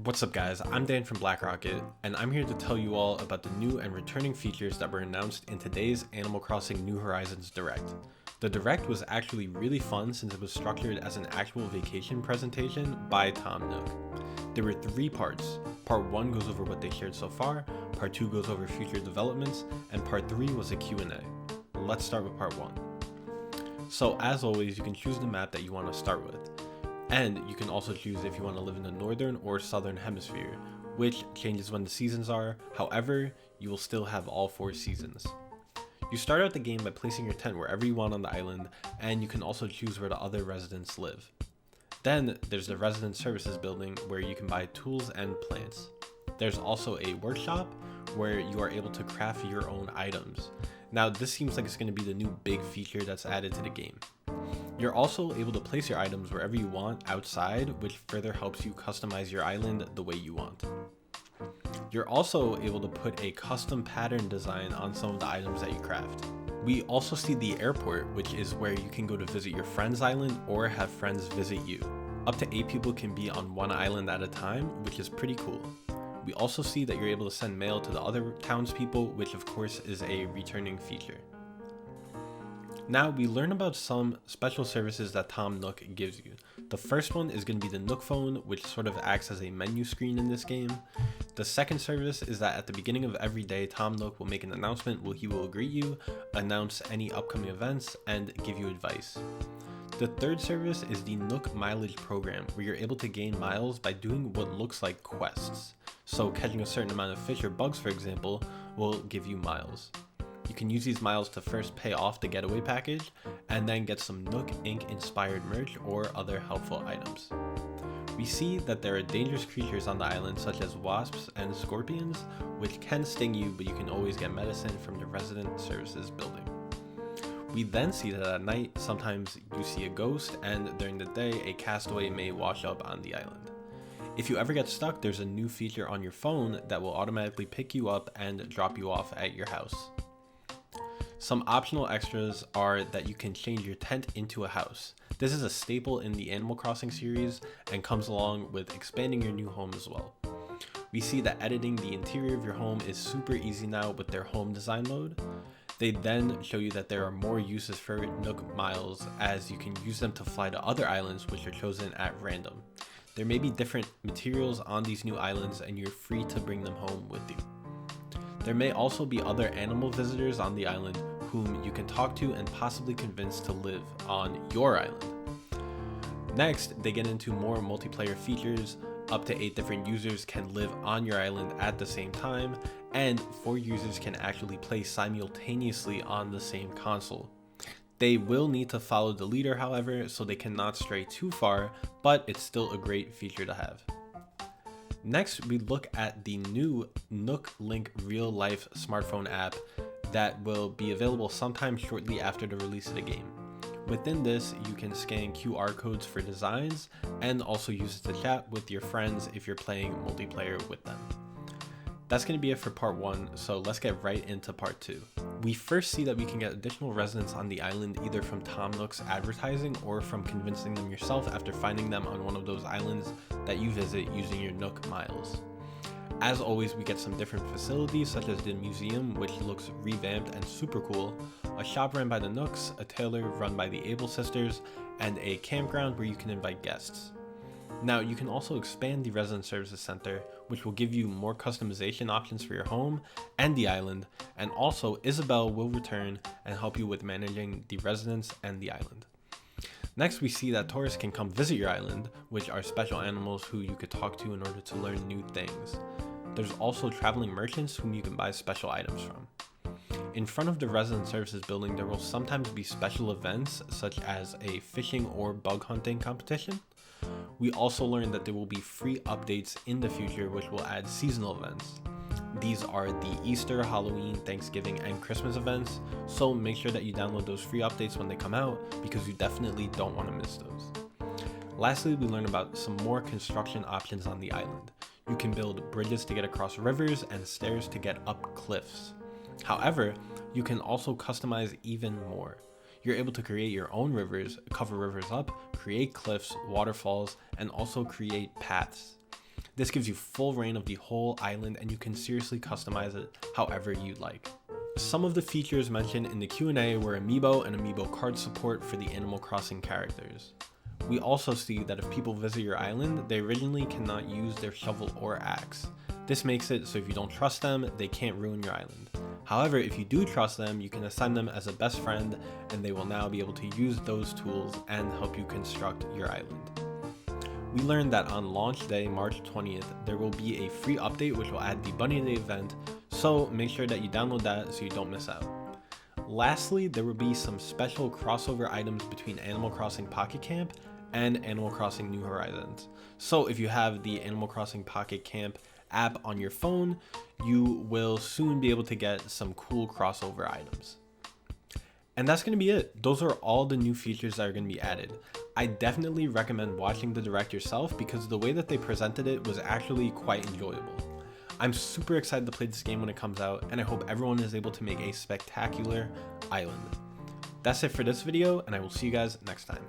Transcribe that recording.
What's up guys, I'm Dan from Black Rocket, and I'm here to tell you all about the new and returning features that were announced in today's Animal Crossing New Horizons Direct. The Direct was actually really fun since it was structured as an actual vacation presentation by Tom Nook. There were 3 parts. Part 1 goes over what they shared so far, Part 2 goes over future developments, and Part 3 was a Q&A. Let's start with Part 1. So as always, you can choose the map that you want to start with. And you can also choose if you want to live in the northern or southern hemisphere, which changes when the seasons are. However, you will still have all 4 seasons. You start out the game by placing your tent wherever you want on the island, and you can also choose where the other residents live. Then there's the resident services building where you can buy tools and plants. There's also a workshop where you are able to craft your own items. Now this seems like it's going to be the new big feature that's added to the game. You're also able to place your items wherever you want outside, which further helps you customize your island the way you want. You're also able to put a custom pattern design on some of the items that you craft. We also see the airport, which is where you can go to visit your friend's island or have friends visit you. Up to 8 people can be on one island at a time, which is pretty cool. We also see that you're able to send mail to the other townspeople, which of course is a returning feature. Now we learn about some special services that Tom Nook gives you. The first one is going to be the Nook Phone, which sort of acts as a menu screen in this game. The second service is that at the beginning of every day, Tom Nook will make an announcement where he will greet you, announce any upcoming events, and give you advice. The third service is the Nook Mileage Program, where you're able to gain miles by doing what looks like quests. So catching a certain amount of fish or bugs, for example, will give you miles. You can use these miles to first pay off the getaway package, and then get some Nook Inc. inspired merch or other helpful items. We see that there are dangerous creatures on the island such as wasps and scorpions, which can sting you, but you can always get medicine from the resident services building. We then see that at night, sometimes you see a ghost, and during the day, a castaway may wash up on the island. If you ever get stuck, there's a new feature on your phone that will automatically pick you up and drop you off at your house. Some optional extras are that you can change your tent into a house. This is a staple in the Animal Crossing series and comes along with expanding your new home as well. We see that editing the interior of your home is super easy now with their home design mode. They then show you that there are more uses for Nook Miles, as you can use them to fly to other islands which are chosen at random. There may be different materials on these new islands and you're free to bring them home with you. There may also be other animal visitors on the island whom you can talk to and possibly convince to live on your island. Next, they get into more multiplayer features. Up to 8 different users can live on your island at the same time, and 4 users can actually play simultaneously on the same console. They will need to follow the leader, however, so they cannot stray too far, but it's still a great feature to have. Next, we look at the new Nook Link real life smartphone app that will be available sometime shortly after the release of the game. Within this, you can scan QR codes for designs and also use it to chat with your friends if you're playing multiplayer with them. That's going to be it for part 1, so let's get right into part 2. We first see that we can get additional residents on the island either from Tom Nook's advertising or from convincing them yourself after finding them on one of those islands that you visit using your Nook Miles. As always, we get some different facilities such as the museum, which looks revamped and super cool, a shop run by the Nooks, a tailor run by the Able sisters, and a campground where you can invite guests. Now, you can also expand the Resident Services Center, which will give you more customization options for your home and the island, and also Isabelle will return and help you with managing the residents and the island. Next, we see that tourists can come visit your island, which are special animals who you could talk to in order to learn new things. There's also traveling merchants whom you can buy special items from. In front of the Resident Services building, there will sometimes be special events such as a fishing or bug hunting competition. We also learned that there will be free updates in the future which will add seasonal events. These are the Easter, Halloween, Thanksgiving, and Christmas events, so make sure that you download those free updates when they come out because you definitely don't want to miss those. Lastly, we learn about some more construction options on the island. You can build bridges to get across rivers and stairs to get up cliffs. However, you can also customize even more. You're able to create your own rivers, cover rivers up, create cliffs, waterfalls, and also create paths. This gives you full reign of the whole island and you can seriously customize it however you like. Some of the features mentioned in the Q&A were amiibo and amiibo card support for the Animal Crossing characters. We also see that if people visit your island, they originally cannot use their shovel or axe. This makes it so if you don't trust them, they can't ruin your island. However, if you do trust them, you can assign them as a best friend and they will now be able to use those tools and help you construct your island. We learned that on launch day, March 20th, there will be a free update which will add the Bunny Day event, so make sure that you download that so you don't miss out. Lastly, there will be some special crossover items between Animal Crossing Pocket Camp and Animal Crossing New Horizons. So if you have the Animal Crossing Pocket Camp app on your phone, you will soon be able to get some cool crossover items. And that's going to be it. Those are all the new features that are going to be added. I definitely recommend watching the direct yourself because the way that they presented it was actually quite enjoyable. I'm super excited to play this game when it comes out, and I hope everyone is able to make a spectacular island. That's it for this video, and I will see you guys next time.